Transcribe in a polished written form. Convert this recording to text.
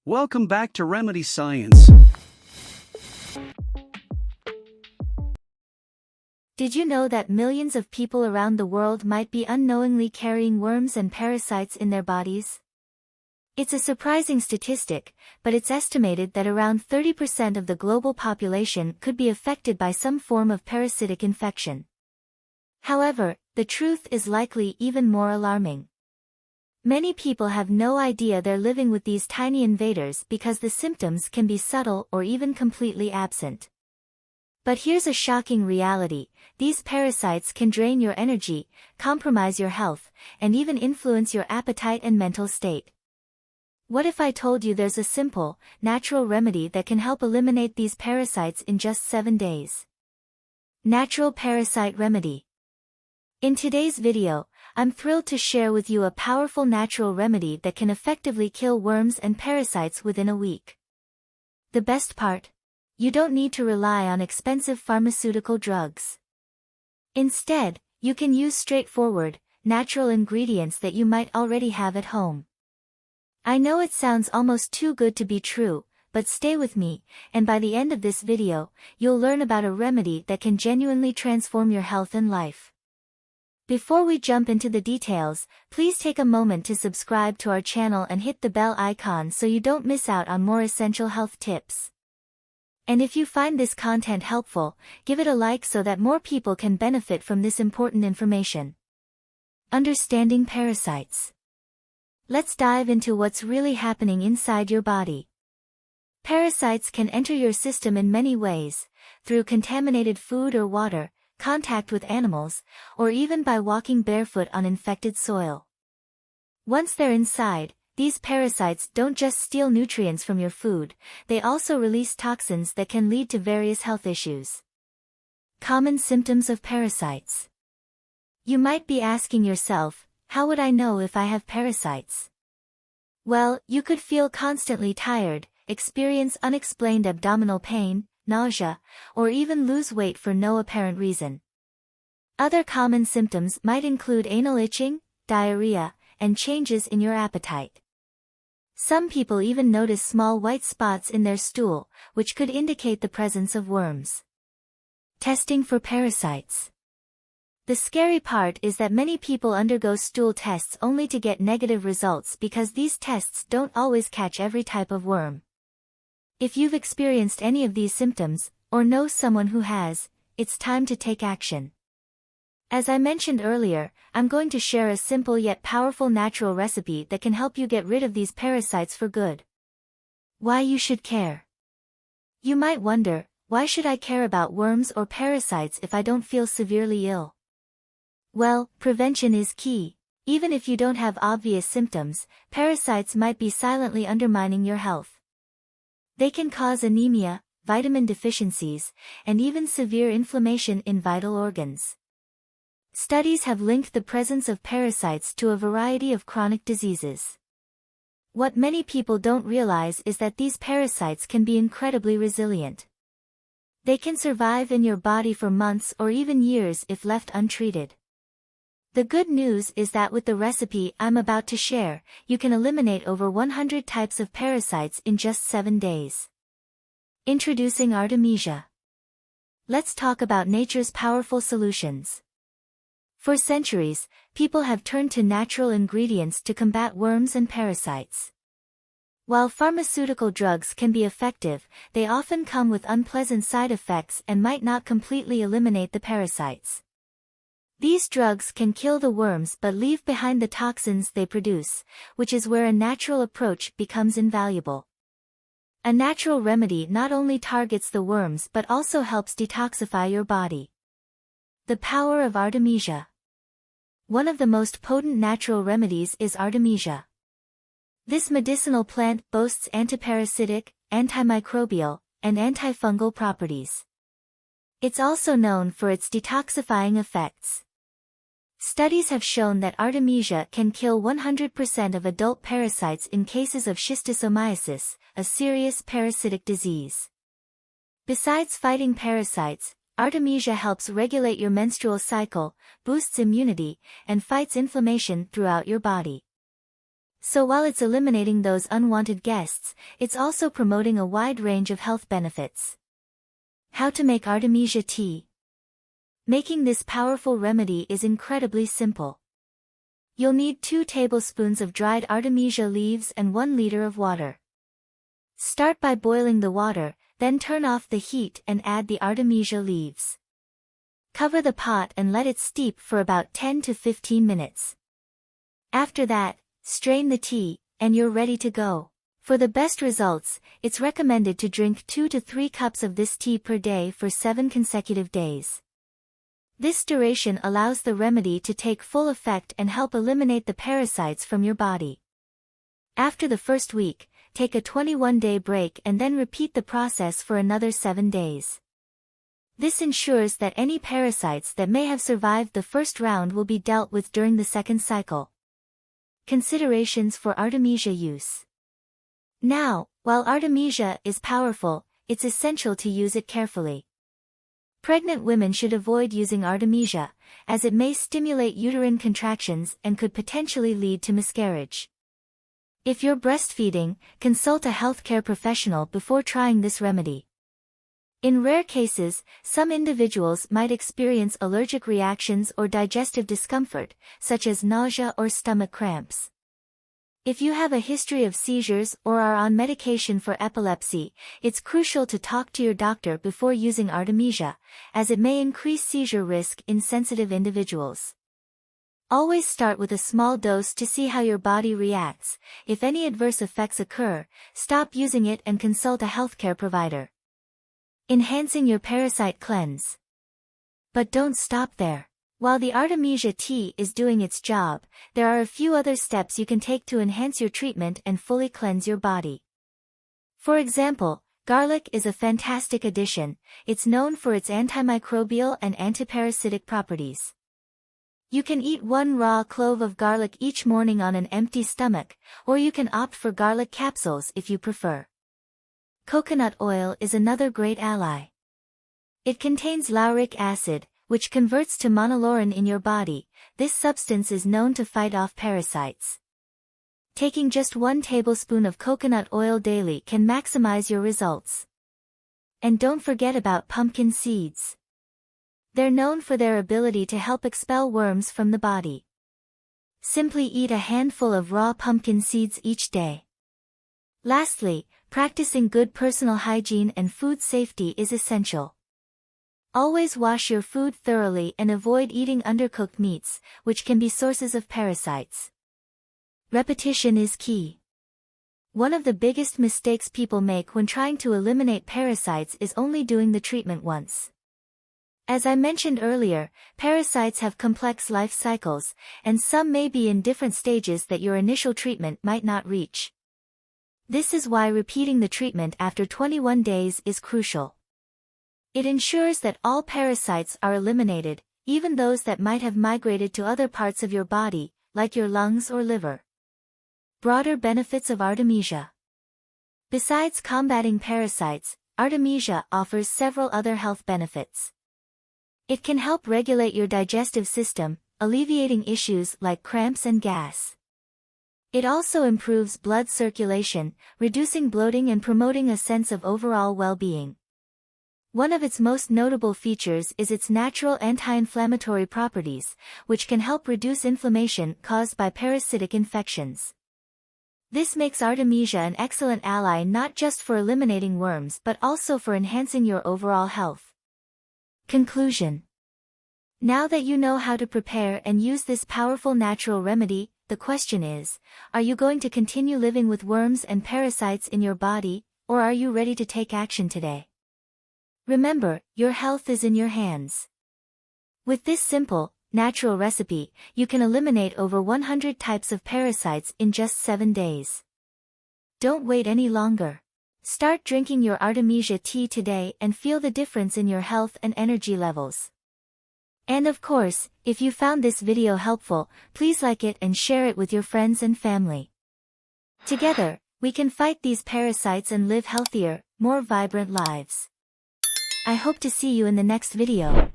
Welcome back to Remedy Science. Did you know that millions of people around the world might be unknowingly carrying worms and parasites in their bodies? It's a surprising statistic, but it's estimated that around 30% of the global population could be affected by some form of parasitic infection. However, the truth is likely even more alarming. Many people have no idea they're living with these tiny invaders because the symptoms can be subtle or even completely absent. But here's a shocking reality: these parasites can drain your energy, compromise your health, and even influence your appetite and mental state. What if I told you there's a simple, natural remedy that can help eliminate these parasites in just 7 days? Natural Parasite Remedy. In today's video, I'm thrilled to share with you a powerful natural remedy that can effectively kill worms and parasites within a week. The best part? You don't need to rely on expensive pharmaceutical drugs. Instead, you can use straightforward, natural ingredients that you might already have at home. I know it sounds almost too good to be true, but stay with me, and by the end of this video, you'll learn about a remedy that can genuinely transform your health and life. Before we jump into the details, please take a moment to subscribe to our channel and hit the bell icon so you don't miss out on more essential health tips. And if you find this content helpful, give it a like so that more people can benefit from this important information. Understanding parasites. Let's dive into what's really happening inside your body. Parasites can enter your system in many ways: through contaminated food or water, contact with animals, or even by walking barefoot on infected soil. Once they're inside, these parasites don't just steal nutrients from your food, they also release toxins that can lead to various health issues. Common symptoms of parasites. You might be asking yourself, how would I know if I have parasites? Well, you could feel constantly tired, experience unexplained abdominal pain, nausea, or even lose weight for no apparent reason. Other common symptoms might include anal itching, diarrhea, and changes in your appetite. Some people even notice small white spots in their stool, which could indicate the presence of worms. Testing for parasites. The scary part is that many people undergo stool tests only to get negative results because these tests don't always catch every type of worm. If you've experienced any of these symptoms, or know someone who has, it's time to take action. As I mentioned earlier, I'm going to share a simple yet powerful natural recipe that can help you get rid of these parasites for good. Why you should care. You might wonder, why should I care about worms or parasites if I don't feel severely ill? Well, prevention is key. Even if you don't have obvious symptoms, parasites might be silently undermining your health. They can cause anemia, vitamin deficiencies, and even severe inflammation in vital organs. Studies have linked the presence of parasites to a variety of chronic diseases. What many people don't realize is that these parasites can be incredibly resilient. They can survive in your body for months or even years if left untreated. The good news is that with the recipe I'm about to share, you can eliminate over 100 types of parasites in just 7 days. Introducing Artemisia. Let's talk about nature's powerful solutions. For centuries, people have turned to natural ingredients to combat worms and parasites. While pharmaceutical drugs can be effective, they often come with unpleasant side effects and might not completely eliminate the parasites. These drugs can kill the worms but leave behind the toxins they produce, which is where a natural approach becomes invaluable. A natural remedy not only targets the worms but also helps detoxify your body. The power of Artemisia. One of the most potent natural remedies is Artemisia. This medicinal plant boasts antiparasitic, antimicrobial, and antifungal properties. It's also known for its detoxifying effects. Studies have shown that Artemisia can kill 100% of adult parasites in cases of schistosomiasis, a serious parasitic disease. Besides fighting parasites, Artemisia helps regulate your menstrual cycle, boosts immunity, and fights inflammation throughout your body. So while it's eliminating those unwanted guests, it's also promoting a wide range of health benefits. How to make Artemisia tea. Making this powerful remedy is incredibly simple. You'll need 2 tablespoons of dried Artemisia leaves and 1 liter of water. Start by boiling the water, then turn off the heat and add the Artemisia leaves. Cover the pot and let it steep for about 10 to 15 minutes. After that, strain the tea, and you're ready to go. For the best results, it's recommended to drink 2 to 3 cups of this tea per day for 7 consecutive days. This duration allows the remedy to take full effect and help eliminate the parasites from your body. After the first week, take a 21-day break and then repeat the process for another 7 days. This ensures that any parasites that may have survived the first round will be dealt with during the second cycle. Considerations for Artemisia use. Now, while Artemisia is powerful, it's essential to use it carefully. Pregnant women should avoid using Artemisia, as it may stimulate uterine contractions and could potentially lead to miscarriage. If you're breastfeeding, consult a healthcare professional before trying this remedy. In rare cases, some individuals might experience allergic reactions or digestive discomfort, such as nausea or stomach cramps. If you have a history of seizures or are on medication for epilepsy, it's crucial to talk to your doctor before using Artemisia, as it may increase seizure risk in sensitive individuals. Always start with a small dose to see how your body reacts. If any adverse effects occur, stop using it and consult a healthcare provider. Enhancing your parasite cleanse. But don't stop there. While the Artemisia tea is doing its job, there are a few other steps you can take to enhance your treatment and fully cleanse your body. For example, garlic is a fantastic addition. It's known for its antimicrobial and antiparasitic properties. You can eat 1 raw clove of garlic each morning on an empty stomach, or you can opt for garlic capsules if you prefer. Coconut oil is another great ally. It contains lauric acid, which converts to monolaurin in your body. This substance is known to fight off parasites. Taking just 1 tablespoon of coconut oil daily can maximize your results. And don't forget about pumpkin seeds. They're known for their ability to help expel worms from the body. Simply eat a handful of raw pumpkin seeds each day. Lastly, practicing good personal hygiene and food safety is essential. Always wash your food thoroughly and avoid eating undercooked meats, which can be sources of parasites. Repetition is key. One of the biggest mistakes people make when trying to eliminate parasites is only doing the treatment once. As I mentioned earlier, parasites have complex life cycles, and some may be in different stages that your initial treatment might not reach. This is why repeating the treatment after 21 days is crucial. It ensures that all parasites are eliminated, even those that might have migrated to other parts of your body, like your lungs or liver. Broader benefits of Artemisia. Besides combating parasites, Artemisia offers several other health benefits. It can help regulate your digestive system, alleviating issues like cramps and gas. It also improves blood circulation, reducing bloating and promoting a sense of overall well-being. One of its most notable features is its natural anti-inflammatory properties, which can help reduce inflammation caused by parasitic infections. This makes Artemisia an excellent ally not just for eliminating worms but also for enhancing your overall health. Conclusion. Now that you know how to prepare and use this powerful natural remedy, the question is, are you going to continue living with worms and parasites in your body, or are you ready to take action today? Remember, your health is in your hands. With this simple, natural recipe, you can eliminate over 100 types of parasites in just 7 days. Don't wait any longer. Start drinking your Artemisia tea today and feel the difference in your health and energy levels. And of course, if you found this video helpful, please like it and share it with your friends and family. Together, we can fight these parasites and live healthier, more vibrant lives. I hope to see you in the next video.